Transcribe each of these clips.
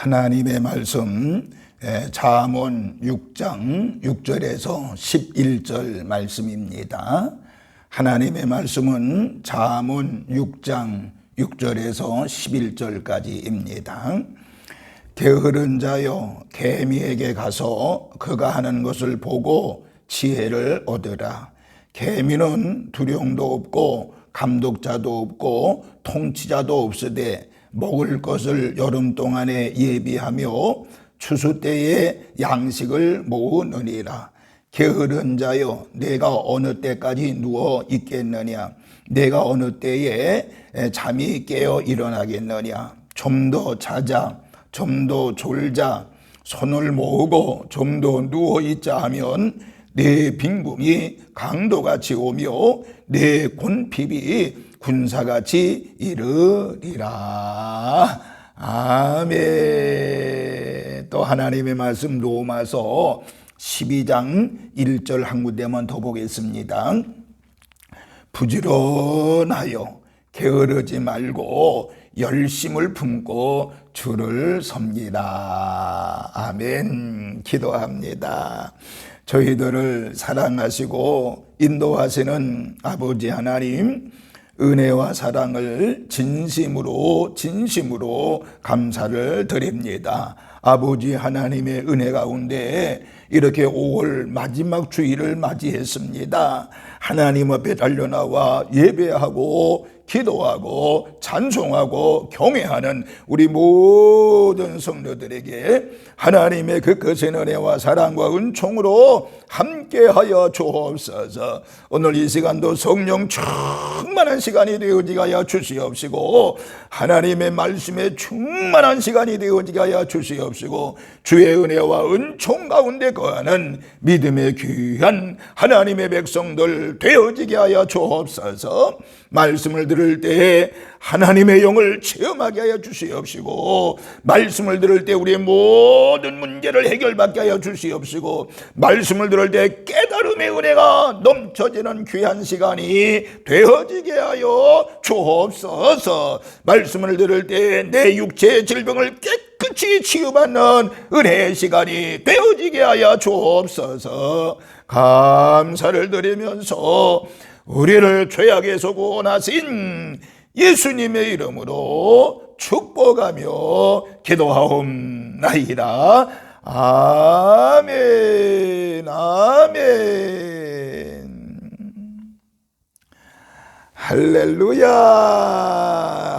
하나님의 말씀 잠언 6장 6절에서 11절 말씀입니다. 하나님의 말씀은 잠언 6장 6절에서 11절까지입니다. 게으른 자여 개미에게 가서 그가 하는 것을 보고 지혜를 얻으라. 개미는 두령도 없고 감독자도 없고 통치자도 없으되 먹을 것을 여름 동안에 예비하며 추수 때에 양식을 모으느니라. 게으른 자여 내가 어느 때까지 누워 있겠느냐. 내가 어느 때에 잠이 깨어 일어나겠느냐. 좀 더 자자, 좀 더 졸자, 손을 모으고 좀 더 누워 있자 하면 내 빈궁이 강도같이 오며 내 곤핍이 군사같이 이르리라. 아멘. 또 하나님의 말씀 로마서 12장 1절 한 군데만 더 보겠습니다. 부지런하여 게으르지 말고 열심을 품고 주를 섬기라. 아멘. 기도합니다. 저희들을 사랑하시고 인도하시는 아버지 하나님, 은혜와 사랑을 진심으로 감사를 드립니다. 아버지 하나님의 은혜 가운데 이렇게 5월 마지막 주일을 맞이했습니다. 하나님 앞에 달려나와 예배하고 기도하고 찬송하고 경외하는 우리 모든 성도들에게 하나님의 그 거센 은혜와 사랑과 은총으로 함께하여 주옵소서. 오늘 이 시간도 성령 충만한 시간이 되어지게 하여 주시옵시고 하나님의 말씀에 충만한 시간이 되어지게 하여 주시옵시고 주의 은혜와 은총 가운데 거하는 믿음의 귀한 하나님의 백성들 되어지게 하여 주옵소서. 말씀을 들을 때 하나님의 영을 체험하게 하여 주시옵시고 말씀을 들을 때 우리의 모든 문제를 해결받게 하여 주시옵시고 말씀을 들을 때 깨달음의 은혜가 넘쳐지는 귀한 시간이 되어지게 하여 주옵소서. 말씀을 들을 때 내 육체의 질병을 깨끗이 치유받는 은혜의 시간이 되어지게 하여 주옵소서. 감사를 드리면서 우리를 죄악에서 구원하신 예수님의 이름으로 축복하며 기도하옵나이다. 아멘. 아멘. 할렐루야.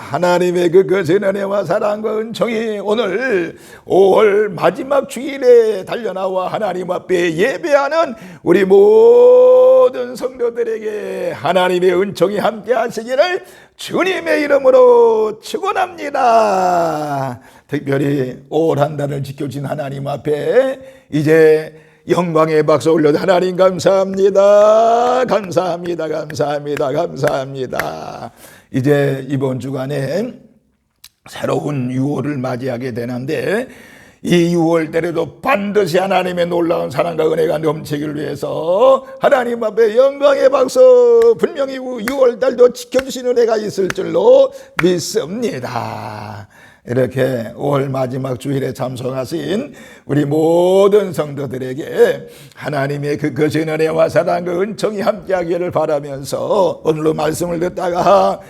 하나님의 그 거센 은혜와 사랑과 은총이 오늘 5월 마지막 주일에 달려나와 하나님 앞에 예배하는 우리 모든 성도들에게 하나님의 은총이 함께 하시기를 주님의 이름으로 축원합니다. 특별히 5월 한 달을 지켜주신 하나님 앞에 이제 영광의 박수 올려도 하나님 감사합니다. 감사합니다. 감사합니다. 감사합니다. 이제 이번 주간에 새로운 6월을 맞이하게 되는데 이 6월 때에도 반드시 하나님의 놀라운 사랑과 은혜가 넘치기를 위해서 하나님 앞에 영광의 박수, 분명히 6월 달도 지켜주시는 은혜가 있을 줄로 믿습니다. 이렇게 5월 마지막 주일에 참석하신 우리 모든 성도들에게 하나님의 그 거센 은혜와 사랑 그 은총이 함께하기를 바라면서 오늘도 말씀을 듣다가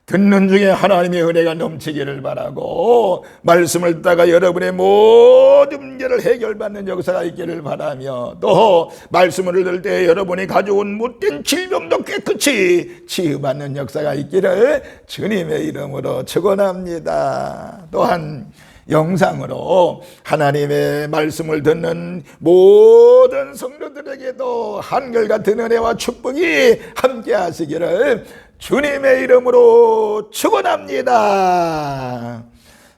듣는 중에 하나님의 은혜가 넘치기를 바라고 말씀을 듣다가 여러분의 모든 문제를 해결받는 역사가 있기를 바라며 또 말씀을 들을 때 여러분이 가져온 못된 질병도 깨끗이 치유받는 역사가 있기를 주님의 이름으로 축원합니다. 또한 영상으로 하나님의 말씀을 듣는 모든 성도들에게도 한결같은 은혜와 축복이 함께 하시기를 주님의 이름으로 축원합니다.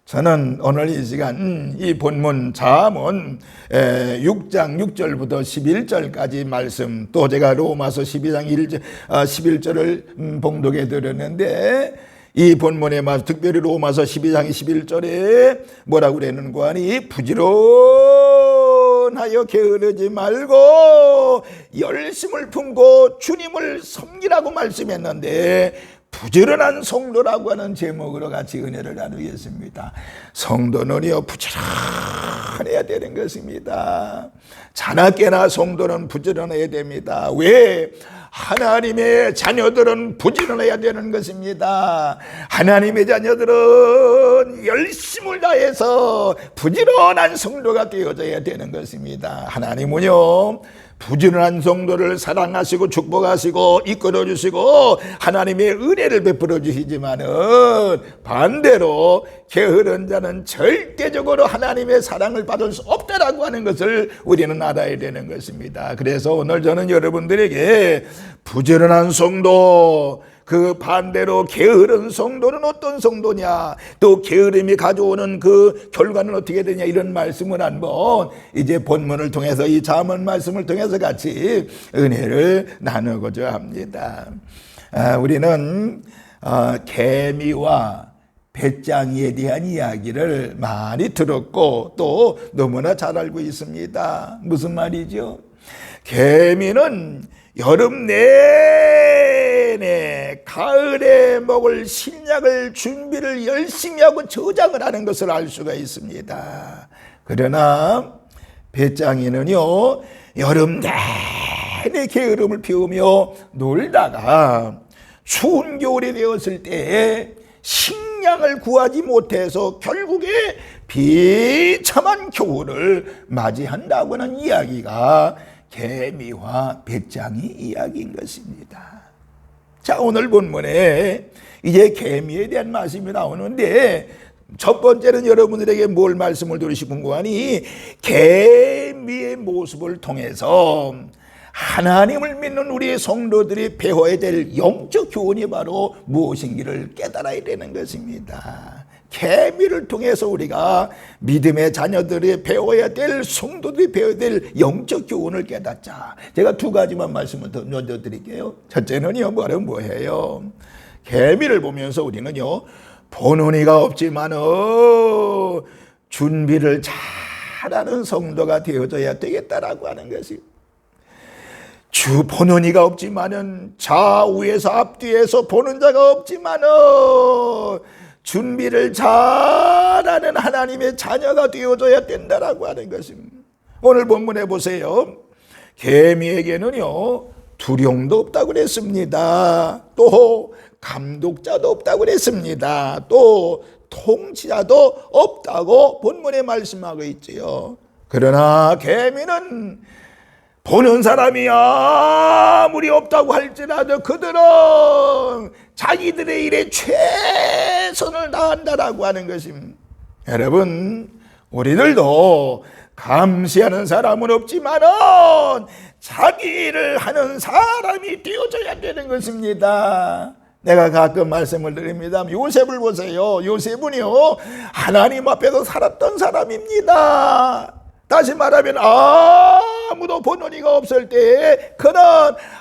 저는 오늘 이 시간 이 본문 잠언 6장 6절부터 11절까지 말씀, 또 제가 로마서 12장 11절을 봉독해 드렸는데 이 본문에 특별히 로마서 12장 11절에 뭐라고 그랬는가 하니 부지런하여 게으르지 말고 열심을 품고 주님을 섬기라고 말씀했는데 부지런한 성도라고 하는 제목으로 같이 은혜를 나누겠습니다. 성도는요, 부지런해야 되는 것입니다. 자나깨나 성도는 부지런해야 됩니다. 왜? 하나님의 자녀들은 부지런해야 되는 것입니다. 하나님의 자녀들은 열심을 다해서 부지런한 성도가 되어져야 되는 것입니다. 하나님은요, 부지런한 성도를 사랑하시고 축복하시고 이끌어 주시고 하나님의 은혜를 베풀어 주시지만은 반대로 게으른 자는 절대적으로 하나님의 사랑을 받을 수 없다라고 하는 것을 우리는 알아야 되는 것입니다. 그래서 오늘 저는 여러분들에게 부지런한 성도, 그 반대로 게으른 성도는 어떤 성도냐, 또 게으름이 가져오는 그 결과는 어떻게 되냐, 이런 말씀을 한번 이제 본문을 통해서, 이 잠언 말씀을 통해서 같이 은혜를 나누고자 합니다. 우리는 개미와 배짱이에 대한 이야기를 많이 들었고 또 너무나 잘 알고 있습니다. 무슨 말이죠? 개미는 여름 내내 가을에 먹을 식량을 준비를 열심히 하고 저장을 하는 것을 알 수가 있습니다. 그러나 배짱이는요, 여름 내내 게으름을 피우며 놀다가 추운 겨울이 되었을 때 식량을 구하지 못해서 결국에 비참한 겨울을 맞이한다고는 이야기가 개미와 배짱이 이야기인 것입니다. 자, 오늘 본문에 이제 개미에 대한 말씀이 나오는데, 첫 번째는 여러분들에게 뭘 말씀을 드리고 궁금하니, 개미의 모습을 통해서 하나님을 믿는 우리 성도들이 배워야 될 영적 교훈이 바로 무엇인지를 깨달아야 되는 것입니다. 개미를 통해서 우리가 믿음의 자녀들이 배워야 될, 성도들이 배워야 될 영적 교훈을 깨닫자. 제가 두 가지만 말씀을 더 먼저 드릴게요. 첫째는요, 뭐예요? 개미를 보면서 우리는요, 보는 이가 없지만 준비를 잘하는 성도가 되어져야 되겠다라고 하는 것이, 보는 이가 없지만은, 좌우에서 앞뒤에서 보는 자가 없지만은 준비를 잘하는 하나님의 자녀가 되어줘야 된다라고 하는 것입니다. 오늘 본문에 보세요. 개미에게는요, 두령도 없다고 그랬습니다. 또 감독자도 없다고 그랬습니다. 또 통치자도 없다고 본문에 말씀하고 있지요. 그러나 개미는 보는 사람이 아무리 없다고 할지라도 그들은 자기들의 일에 최선을 다한다라고 하는 것입니다. 여러분, 우리들도 감시하는 사람은 없지만은 자기 일을 하는 사람이 되어져야 되는 것입니다. 내가 가끔 말씀을 드립니다. 요셉을 보세요. 요셉은요, 하나님 앞에서 살았던 사람입니다. 다시 말하면 아무도 보는 이가 없을 때 그는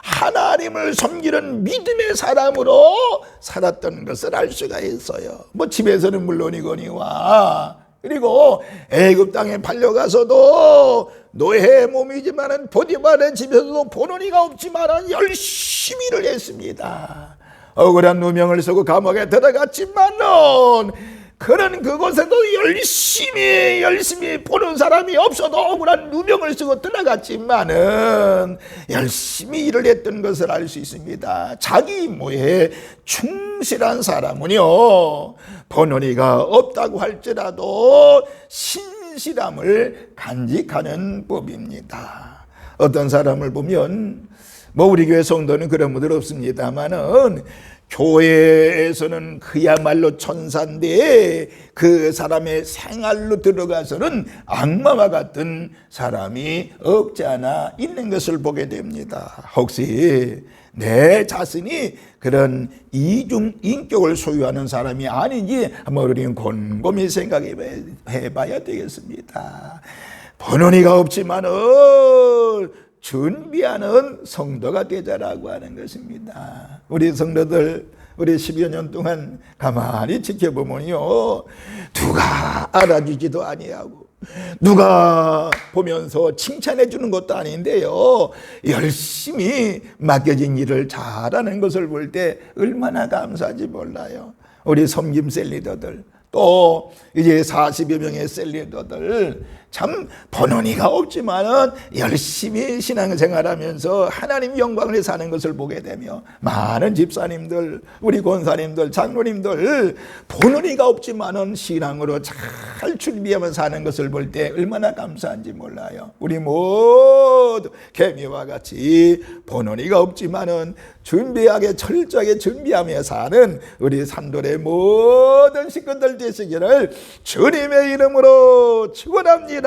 하나님을 섬기는 믿음의 사람으로 살았던 것을 알 수가 있어요. 뭐 집에서는 물론이거니와, 그리고 애굽 땅에 팔려가서도 노예의 몸이지만은 보디발의 집에서도 보는 이가 없지만은 열심히 일을 했습니다. 억울한 누명을 쓰고 감옥에 들어갔지만은 그는 그곳에도 열심히 보는 사람이 없어도 억울한 누명을 쓰고 들어갔지만은 열심히 일을 했던 것을 알 수 있습니다. 자기 임무에 충실한 사람은요, 보는 이가 없다고 할지라도 신실함을 간직하는 법입니다. 어떤 사람을 보면, 뭐 우리 교회 성도는 그런 분들 없습니다만은 교회에서는 그야말로 천사인데 그 사람의 생활로 들어가서는 악마와 같은 사람이 없지 않아 있는 것을 보게 됩니다. 혹시 내 자신이 그런 이중 인격을 소유하는 사람이 아닌지 한번 우리는 곰곰이 생각해 봐야 되겠습니다. 보는 이가 없지만은 준비하는 성도가 되자라고 하는 것입니다. 우리 성도들, 우리 10여 년 동안 가만히 지켜보면요, 누가 알아주지도 아니하고 누가 보면서 칭찬해 주는 것도 아닌데요, 열심히 맡겨진 일을 잘하는 것을 볼 때 얼마나 감사한지 몰라요. 우리 섬김 리더들, 또 이제 40여 명의 리더들, 참 번원이가 없지만은 열심히 신앙생활하면서 하나님 영광을 사는 것을 보게 되며, 많은 집사님들, 우리 권사님들, 장로님들 번원이가 없지만은 신앙으로 잘 준비하며 사는 것을 볼 때 얼마나 감사한지 몰라요. 우리 모두 개미와 같이 번원이가 없지만은 준비하게 철저하게 준비하며 사는 우리 산돌의 모든 식구들 되시기를 주님의 이름으로 축원합니다.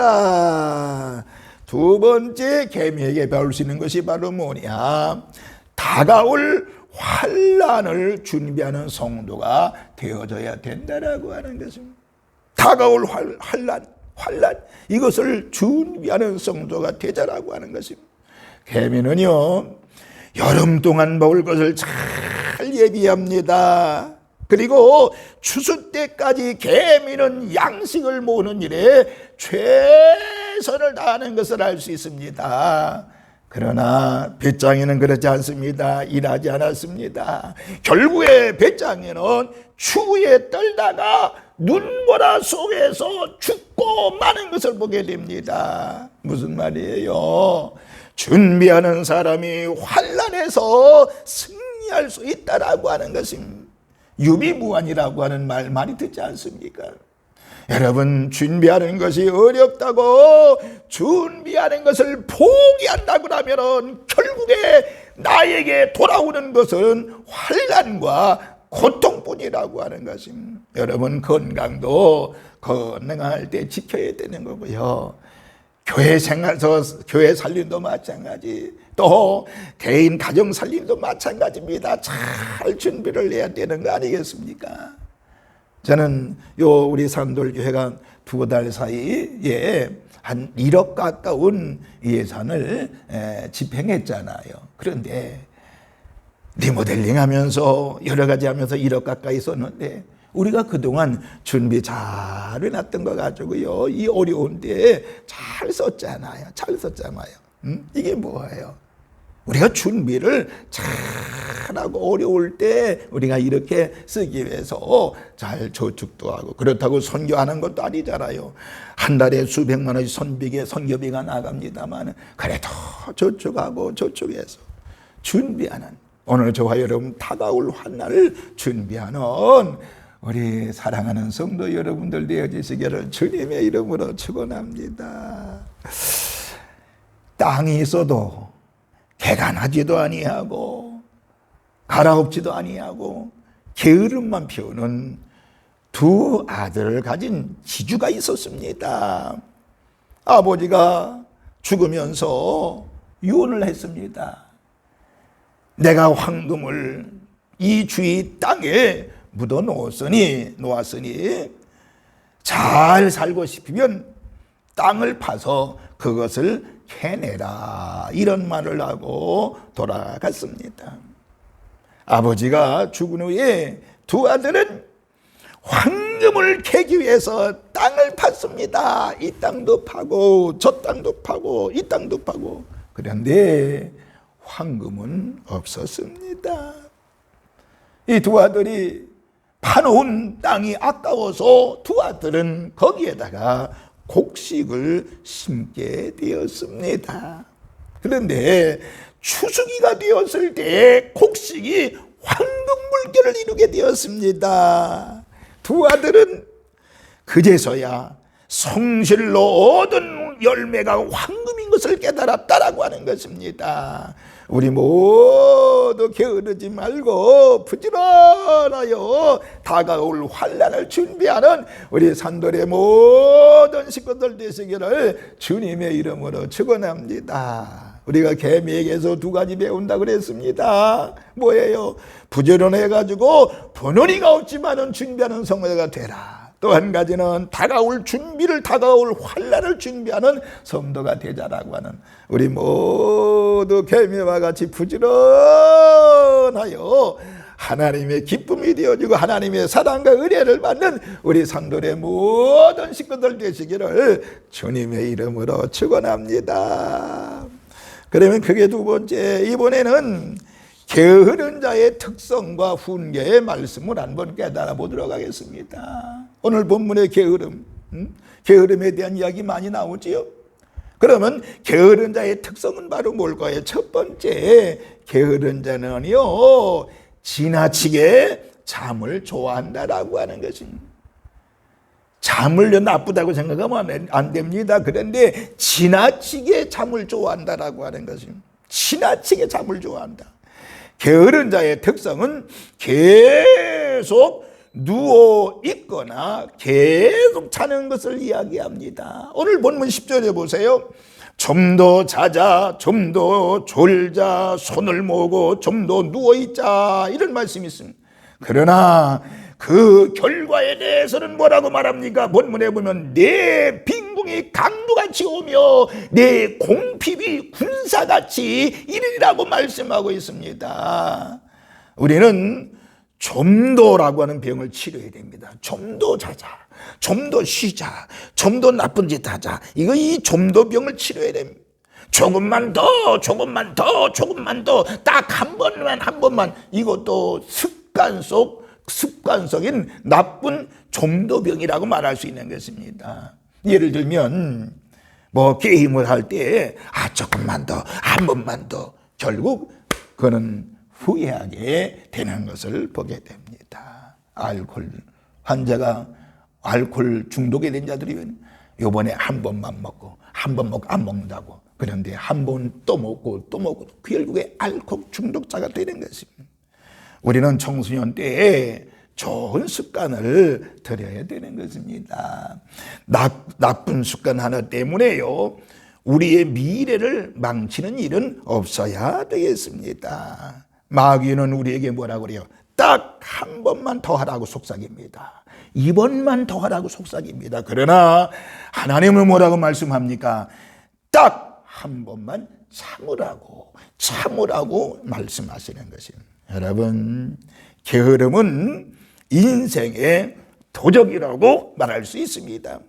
두 번째 개미에게 배울 수 있는 것이 바로 뭐냐? 다가올 환난을 준비하는 성도가 되어져야 된다라고 하는 것입니다. 다가올 환난, 이것을 준비하는 성도가 되자라고 하는 것입니다. 개미는요, 여름 동안 먹을 것을 잘 예비합니다. 그리고 추수 때까지 개미는 양식을 모으는 일에 최선을 다하는 것을 알 수 있습니다. 그러나 뱃장에는 그렇지 않습니다. 일하지 않았습니다. 결국에 뱃장에는 추위에 떨다가 눈보라 속에서 죽고 마는 것을 보게 됩니다. 무슨 말이에요? 준비하는 사람이 환난에서 승리할 수 있다라고 하는 것입니다. 유비무환이라고 하는 말 많이 듣지 않습니까? 여러분, 준비하는 것이 어렵다고 준비하는 것을 포기한다고 하면 결국에 나에게 돌아오는 것은 환난과 고통뿐이라고 하는 것입니다. 여러분, 건강도 건강할 때 지켜야 되는 거고요, 교회 생활에서 교회 살림도 마찬가지, 또 개인 가정 살림도 마찬가지입니다. 잘 준비를 해야 되는 거 아니겠습니까? 저는 우리 산돌교회가 2달 사이에 한 1억 가까운 예산을 집행했잖아요. 그런데 리모델링 하면서 여러 가지 하면서 1억 가까이 썼는데, 우리가 그동안 준비 잘 해놨던 거 가지고요, 이 어려운 때에 잘 썼잖아요. 이게 뭐예요? 우리가 준비를 잘하고 어려울 때 우리가 이렇게 쓰기 위해서 잘 저축도 하고, 그렇다고 선교하는 것도 아니잖아요. 한 달에 수백만 원씩 선교비가 나갑니다만 그래도 저축하고 저축해서 준비하는, 오늘 저와 여러분 다가올 환난을 준비하는 우리 사랑하는 성도 여러분들 되어지시기를 주님의 이름으로 축원합니다. 땅이 있어도 개가 나지도 아니하고 갈아엎지도 아니하고 게으름만 피우는 두 아들을 가진 지주가 있었습니다. 아버지가 죽으면서 유언을 했습니다. 내가 황금을 이 주위 땅에 묻어 놓았으니 잘 살고 싶으면 땅을 파서 그것을 캐내라, 이런 말을 하고 돌아갔습니다. 아버지가 죽은 후에 두 아들은 황금을 캐기 위해서 땅을 팠습니다. 이 땅도 파고 저 땅도 파고 이 땅도 파고, 그런데 황금은 없었습니다. 이 두 아들이 파놓은 땅이 아까워서 두 아들은 거기에다가 곡식을 심게 되었습니다. 그런데 추수기가 되었을 때 곡식이 황금 물결을 이루게 되었습니다. 두 아들은 그제서야 성실로 얻은 열매가 황금인 것을 깨달았다라고 하는 것입니다. 우리 모두 게으르지 말고 부지런하여 다가올 환난을 준비하는 우리 산돌의 모든 식구들 되시기를 주님의 이름으로 축원합니다. 우리가 개미에게서 두 가지 배운다 그랬습니다. 뭐예요? 부지런해가지고 번호리가 없지만은 준비하는 성도가 되라. 또 한 가지는 다가올 환난을 준비하는 성도가 되자라고 하는, 우리 모두 개미와 같이 부지런하여 하나님의 기쁨이 되어지고 하나님의 사랑과 은혜를 받는 우리 산돌의 모든 식구들 되시기를 주님의 이름으로 축원합니다. 그러면 그게 두 번째, 이번에는 게으른 자의 특성과 훈계의 말씀을 한번 깨달아 보도록 하겠습니다. 오늘 본문의 게으름, 게으름에 대한 이야기 많이 나오지요. 그러면 게으른 자의 특성은 바로 뭘까요? 첫 번째, 게으른 자는요, 지나치게 잠을 좋아한다라고 하는 것입니다. 잠을 나쁘다고 생각하면 안 됩니다. 그런데 지나치게 잠을 좋아한다라고 하는 것입니다. 지나치게 잠을 좋아한다. 게으른 자의 특성은 계속 누워 있거나 계속 자는 것을 이야기합니다. 오늘 본문 10절에 보세요. 좀 더 자자, 좀 더 졸자, 손을 모으고 좀 더 누워 있자, 이런 말씀이 있습니다. 그러나 그 결과에 대해서는 뭐라고 말합니까? 본문에 보면 내 빈궁이 강도같이 오며 내 공핍이 군사같이 이르리라고 말씀하고 있습니다. 우리는 좀 더라고 하는 병을 치료해야 됩니다. 좀 더 자자, 좀 더 쉬자, 좀 더 나쁜 짓 하자. 이 좀 더 병을 치료해야 됩니다. 조금만 더, 조금만 더, 조금만 더, 딱 한 번만. 이것도 습관적인 나쁜 좀 더 병이라고 말할 수 있는 것입니다. 예를 들면 게임을 할 때 조금만 더, 한 번만 더, 결국 그는 후회하게 되는 것을 보게 됩니다. 알코올 환자가 알코올 중독이 된 자들이 이번에 한 번만 먹고 한 번 먹고 안 먹는다고, 그런데 한 번 또 먹고 결국에 알코올 중독자가 되는 것입니다. 우리는 청소년 때에 좋은 습관을 들여야 되는 것입니다. 나쁜 습관 하나 때문에요, 우리의 미래를 망치는 일은 없어야 되겠습니다. 마귀는 우리에게 뭐라고 그래요? 딱 한 번만 더 하라고 속삭입니다. 이번만 더 하라고 속삭입니다. 그러나 하나님은 뭐라고 말씀합니까? 딱 한 번만 참으라고 말씀하시는 것입니다. 여러분, 게으름은 인생의 도적이라고 말할 수 있습니다.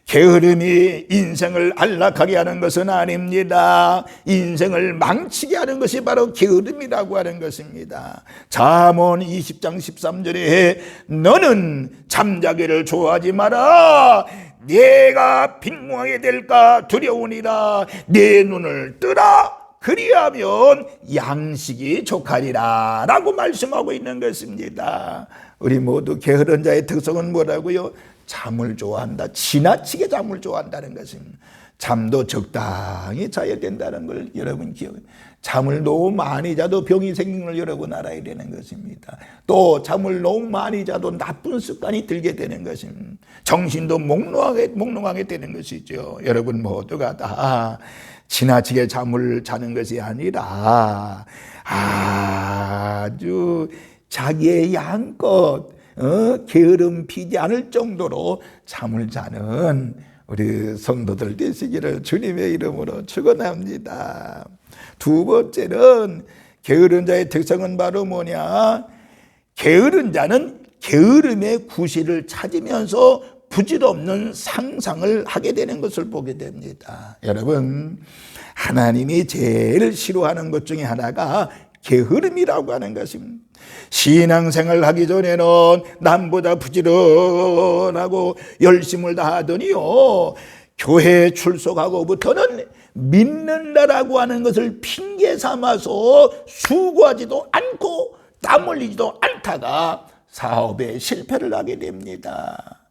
게으름이 인생을 안락하게 하는 것은 아닙니다. 인생을 망치게 하는 것이 바로 게으름이라고 하는 것입니다. 잠언 20장 13절에 너는 잠자기를 좋아하지 마라. 내가 빈궁하게 될까 두려우니라. 내 눈을 뜨라. 그리하면 양식이 족하리라 라고 말씀하고 있는 것입니다. 우리 모두 게으른 자의 특성은 뭐라고요? 잠을 좋아한다. 지나치게 잠을 좋아한다는 것입니다. 잠도 적당히 자야 된다는 걸 여러분 기억해요. 잠을 너무 많이 자도 병이 생기는 걸 여러분 알아야 되는 것입니다. 또 잠을 너무 많이 자도 나쁜 습관이 들게 되는 것입니다. 정신도 몽롱하게 되는 것이죠. 여러분 모두가 다 지나치게 잠을 자는 것이 아니라 아주 자기의 양껏 게으름 피지 않을 정도로 잠을 자는 우리 성도들 되시기를 주님의 이름으로 축원합니다. 두 번째는 게으른 자의 특성은 바로 뭐냐? 게으른 자는 게으름의 구실을 찾으면서 부질없는 상상을 하게 되는 것을 보게 됩니다. 여러분, 하나님이 제일 싫어하는 것 중에 하나가 게으름이라고 하는 것입니다. 신앙생활 하기 전에는 남보다 부지런하고 열심을 다하더니요, 교회 출석하고부터는 믿는다라고 하는 것을 핑계 삼아서 수고하지도 않고 땀 흘리지도 않다가 사업에 실패를 하게 됩니다.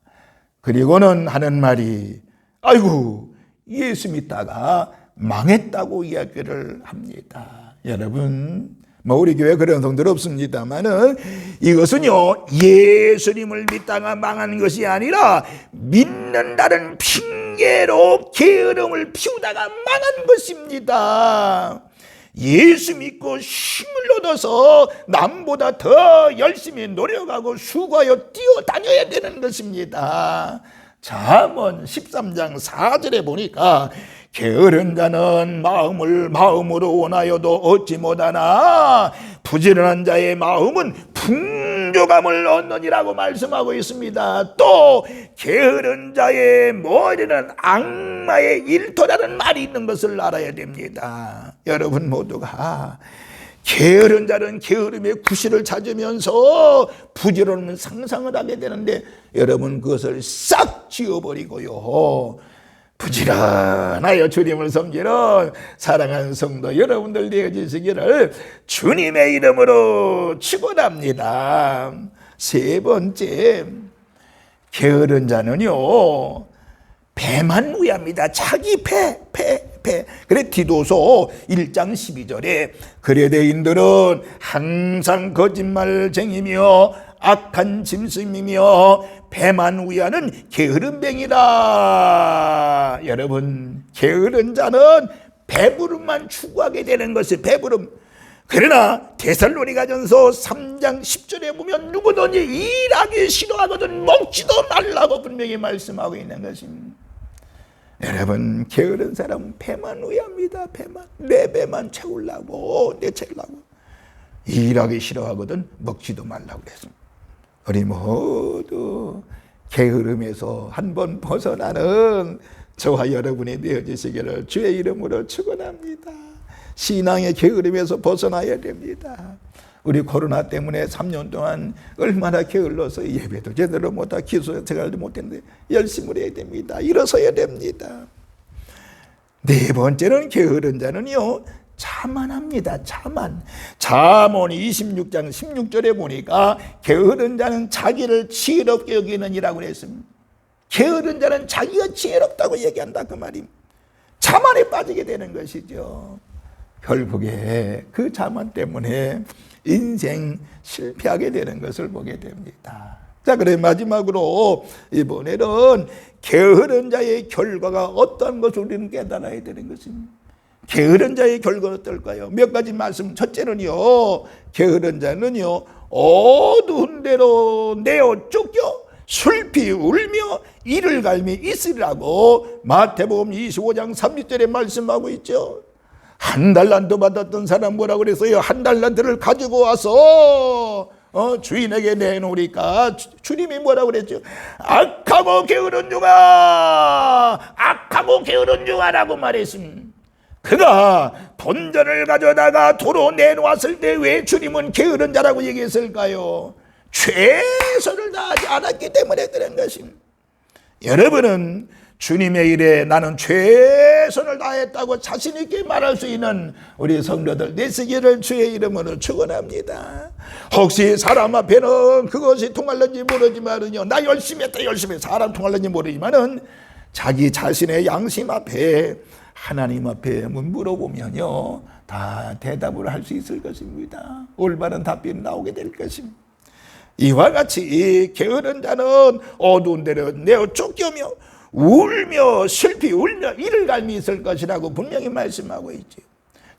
그리고는 하는 말이 아이고 예수 믿다가 망했다고 이야기를 합니다. 여러분, 우리 교회 그런 성들 없습니다만은 이것은요, 예수님을 믿다가 망한 것이 아니라 믿는다는 핑계로 게으름을 피우다가 망한 것입니다. 예수 믿고 힘을 얻어서 남보다 더 열심히 노력하고 수고하여 뛰어다녀야 되는 것입니다. 잠언 13장 4절에 보니까 게으른 자는 마음으로 원하여도 얻지 못하나 부지런한 자의 마음은 풍족함을 얻느니라고 말씀하고 있습니다. 또 게으른 자의 머리는 악마의 일터라는 말이 있는 것을 알아야 됩니다. 여러분 모두가 게으른 자는 게으름의 구실을 찾으면서 부지런한 상상을 하게 되는데, 여러분 그것을 싹 지워버리고요, 부지런하여 주님을 섬기는 사랑하는 성도 여러분들 되어주시기를 주님의 이름으로 축원합니다. 세 번째, 게으른 자는요 배만 무야입니다. 자기 배. 그래 디도서 1장 12절에 그레데인들은 항상 거짓말쟁이며 악한 짐승이며 배만 우야는 게으름뱅이다. 여러분, 게으른 자는 배부름만 추구하게 되는 것이 배부름. 그러나 데살로니가전서 3장 10절에 보면 누구든지 일하기 싫어하거든 먹지도 말라고 분명히 말씀하고 있는 것입니다. 여러분, 게으른 사람은 배만 우야합니다. 배만. 내 배만 채우려고, 일하기 싫어하거든 먹지도 말라고 그랬습니다. 우리 모두 게으름에서 한번 벗어나는 저와 여러분이 되어주시기를 주의 이름으로 축원합니다. 신앙의 게으름에서 벗어나야 됩니다. 우리 코로나 때문에 3년 동안 얼마나 게을러서 예배도 제대로 못하고 기도 생활도 못했는데 열심히 해야 됩니다. 일어서야 됩니다. 네 번째는 게으른 자는요 자만합니다. 자만. 잠언 26장 16절에 보니까 게으른 자는 자기를 지혜롭게 여기느니라고 그랬습니다. 게으른 자는 자기가 지혜롭다고 얘기한다 그 말입니다. 자만에 빠지게 되는 것이죠. 결국에 그 자만 때문에 인생 실패하게 되는 것을 보게 됩니다. 자, 그래 마지막으로 이번에는 게으른 자의 결과가 어떤 것을 우리는 깨달아야 되는 것입니다. 게으른 자의 결과는 어떨까요? 몇 가지 말씀. 첫째는요, 게으른 자는요 어두운 데로 내어 쫓겨 슬피 울며 이를 갈미 있으리라고 마태복음 25장 30절에 말씀하고 있죠. 한 달란트 받았던 사람 뭐라고 그랬어요? 한 달란트를 가지고 와서 주인에게 내놓으니까 주님이 뭐라고 그랬죠? 악하고 게으른 중아라고 말했습니다. 그가 본전을 가져다가 도로 내놓았을 때 왜 주님은 게으른 자라고 얘기했을까요? 최선을 다하지 않았기 때문에 그런 것입니다. 여러분은 주님의 일에 나는 최선을 다했다고 자신 있게 말할 수 있는 우리 성도들 되시기를 주의 이름으로 축원합니다. 혹시 사람 앞에는 그것이 통할는지 모르지만은요, 나 열심히 했다 사람 통할는지 모르지만은 자기 자신의 양심 앞에 하나님 앞에 물어보면요 다 대답을 할 수 있을 것입니다. 올바른 답변이 나오게 될 것입니다. 이와 같이 게으른 자는 어두운 데로 내어 쫓겨며 울며 슬피 울며 이를 갈미 있을 것이라고 분명히 말씀하고 있죠.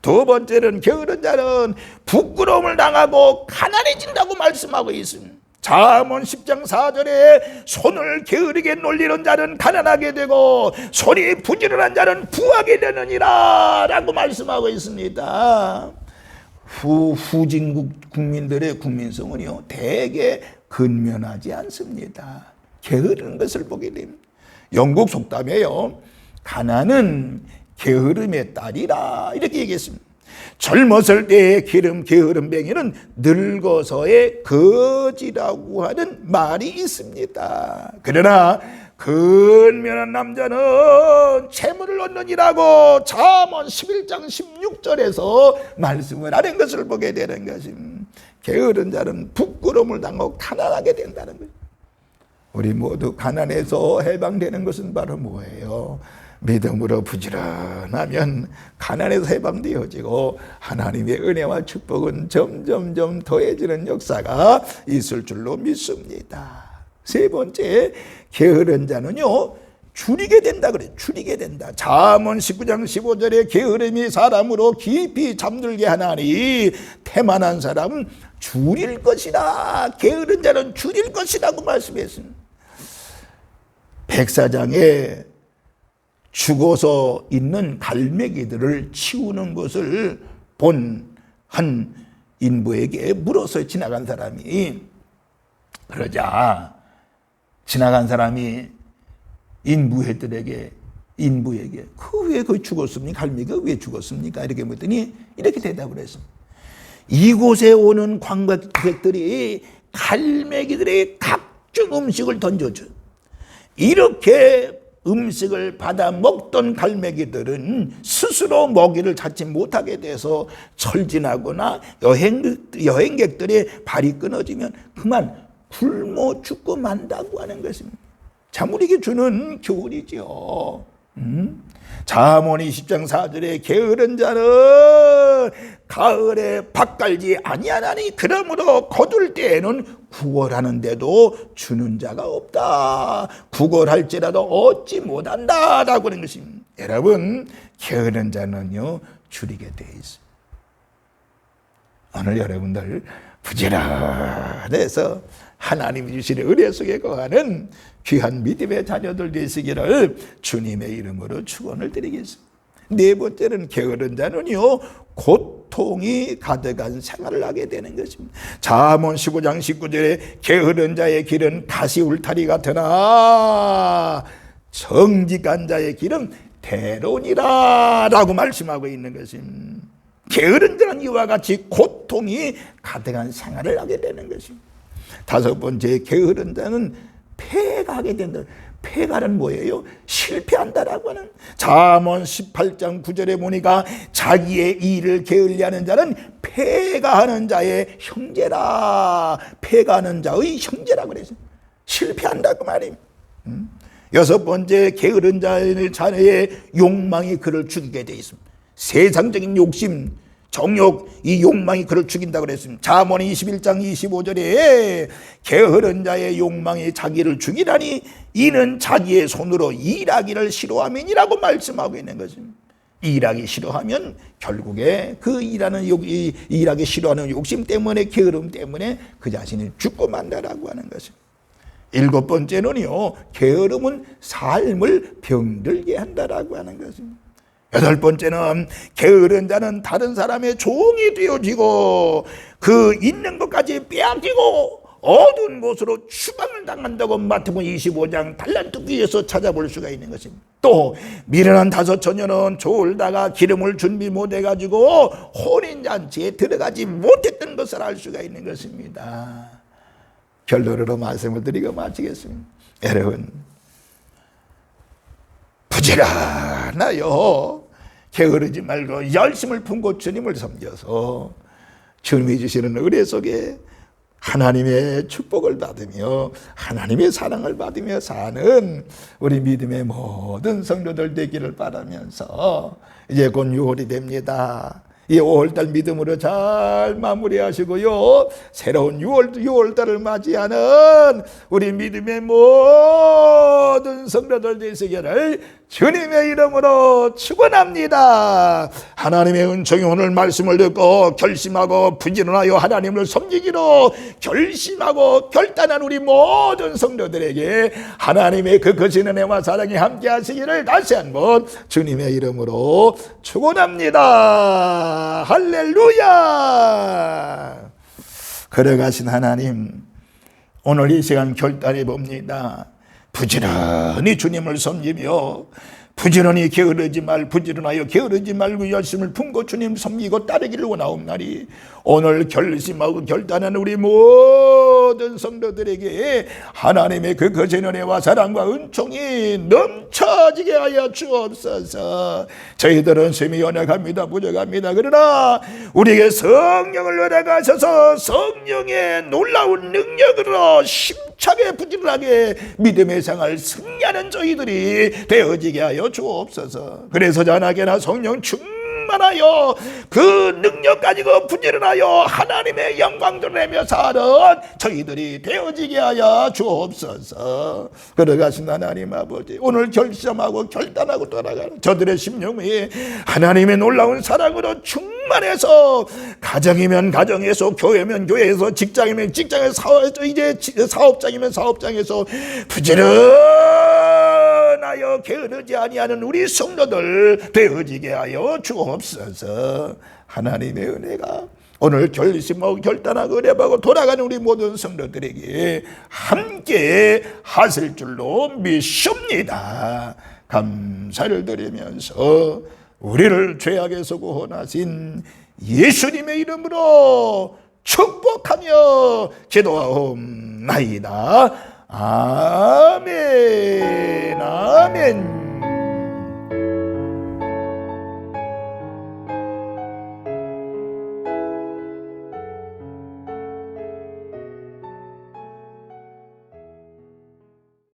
두 번째는 게으른 자는 부끄러움을 당하고 가난해진다고 말씀하고 있습니다. 잠언 10장 4절에 손을 게으르게 놀리는 자는 가난하게 되고 손이 부지런한 자는 부하게 되느니라 라고 말씀하고 있습니다. 후진국 국민들의 국민성은요 대개 근면하지 않습니다. 게으른 것을 보게 됩니다. 영국 속담에요 가난은 게으름의 딸이라 이렇게 얘기했습니다. 젊었을 때의 게으름뱅이는 늙어서의 거지라고 하는 말이 있습니다. 그러나 근면한 남자는 재물을 얻느니라고 잠언 11장 16절에서 말씀을 하는 것을 보게 되는 것입니다. 게으른 자는 부끄러움을 당하고 가난하게 된다는 거예요. 우리 모두 가난에서 해방되는 것은 바로 뭐예요? 믿음으로 부지런하면 가난에서 해방되어지고 하나님의 은혜와 축복은 점점점 더해지는 역사가 있을 줄로 믿습니다. 세 번째, 게으른 자는요 줄이게 된다 그래요. 줄이게 된다. 잠언 19장 15절에 게으름이 사람으로 깊이 잠들게 하나니 태만한 사람은 줄일 것이다. 게으른 자는 줄일 것이라고 말씀했습니다. 백사장에 죽어서 있는 갈매기들을 치우는 것을 본 한 인부에게 물어서 지나간 사람이, 그러자 지나간 사람이 인부에게 왜 죽었습니까? 갈매기가 왜 죽었습니까? 이렇게 묻더니 이렇게 대답을 했습니다. 이곳에 오는 관광객들이 갈매기들의 각종 음식을 던져줘. 이렇게 음식을 받아 먹던 갈매기들은 스스로 먹이를 찾지 못하게 돼서 철진하거나 여행객들의 발이 끊어지면 그만 굶어 죽고 만다고 하는 것입니다. 참 우리에게 주는 교훈이죠. 잠언 20장 4절에 게으른 자는 가을에 밥 갈지 아니하나니 그러므로 거둘 때에는 구걸하는데도 주는 자가 없다. 구걸할지라도 얻지 못한다 라고 하는 것입니다. 여러분, 게으른 자는요 줄이게 돼 있어요. 오늘 여러분들 부지런해서 하나님이 주시는 은혜 속에 거하는 귀한 믿음의 자녀들 되시기를 주님의 이름으로 축원을 드리겠습니다. 네 번째는 게으른 자는요 고통이 가득한 생활을 하게 되는 것입니다. 잠언 15장 19절에 게으른 자의 길은 가시 울타리 같으나 정직한 자의 길은 대론이라 라고 말씀하고 있는 것입니다. 게으른 자는 이와 같이 고통이 가득한 생활을 하게 되는 것입니다. 다섯 번째, 게으른 자는 패가하게 된다. 패가는 뭐예요? 실패한다라고 하는. 잠언 18장 9절에 보니까 자기의 일을 게을리하는 자는 패가하는 자의 형제라. 패가하는 자의 형제라고 그랬어요. 실패한다고 말입니다. 여섯 번째, 게으른 자의 욕망이 그를 죽이게 되어 있습니다. 세상적인 욕심, 정욕, 이 욕망이 그를 죽인다고 그랬습니다. 잠언 21장 25절에 게으른 자의 욕망이 자기를 죽이라니 이는 자기의 손으로 일하기를 싫어함이니라고 말씀하고 있는 것입니다. 일하기 싫어하면 결국에 그 일하기 싫어하는 욕심 때문에, 게으름 때문에 그 자신이 죽고 만다라고 하는 것입니다. 일곱 번째는요, 게으름은 삶을 병들게 한다라고 하는 것입니다. 여덟 번째는 게으른 자는 다른 사람의 종이 되어지고 그 있는 것까지 빼앗기고 어두운 곳으로 추방을 당한다고 마태복음 25장 달란트 귀에서 찾아볼 수가 있는 것입니다. 또 미련한 다섯 처녀는 졸다가 기름을 준비 못해가지고 혼인잔치에 들어가지 못했던 것을 알 수가 있는 것입니다. 결론으로 말씀을 드리고 마치겠습니다. 여러분, 부지런하여 게으르지 말고 열심을 품고 주님을 섬겨서 주님이 주시는 은혜 속에 하나님의 축복을 받으며 하나님의 사랑을 받으며 사는 우리 믿음의 모든 성도들 되기를 바라면서 이제 곧 6월이 됩니다. 이 5월달 믿음으로 잘 마무리하시고요, 새로운 6월달을 맞이하는 우리 믿음의 모든 성도들 되시기를 주님의 이름으로 축원합니다. 하나님의 은총이 오늘 말씀을 듣고 결심하고 부지런하여 하나님을 섬기기로 결심하고 결단한 우리 모든 성도들에게 하나님의 그 거신 은혜와 사랑이 함께 하시기를 다시 한번 주님의 이름으로 축원합니다. 할렐루야. 걸어가신 하나님, 오늘 이 시간 결단해 봅니다. 부지런히 주님을 섬기며 부지런히 부지런하여 게으르지 말고 열심을 품고 주님 섬기고 따르기를 원하옵나니 오늘 결심하고 결단한 우리 모든 성도들에게 하나님의 그 거센 은혜와 사랑과 은총이 넘쳐지게 하여 주옵소서. 저희들은 셈이 연약합니다. 부족합니다. 그러나 우리에게 성령을 허락하셔서 성령의 놀라운 능력으로 힘차게 부지런하게 믿음의 생활을 승리하는 저희들이 되어지게 하여 주옵소서. 그래서 자나게나 성령 충만하여 그 능력 가지고 부지런하여 하나님의 영광 드러내며 사는 저희들이 되어지게 하여 주옵소서. 걸어가신 하나님 아버지, 오늘 결심하고 결단하고 돌아가는 저들의 심령에 하나님의 놀라운 사랑으로 충만해서 가정이면 가정에서, 교회면 교회에서, 직장이면 직장에서, 이제 사업장이면 사업장에서 부지런하여 게으르지 아니하는 우리 성도들 되어지게 하여 주옵소서. 하나님의 은혜가 오늘 결심하고 결단하고 의뢰하고 돌아가는 우리 모든 성도들에게 함께 하실 줄로 믿습니다. 감사를 드리면서 우리를 죄악에서 구원하신 예수님의 이름으로 축복하며 기도하옵나이다. 아멘. 아멘.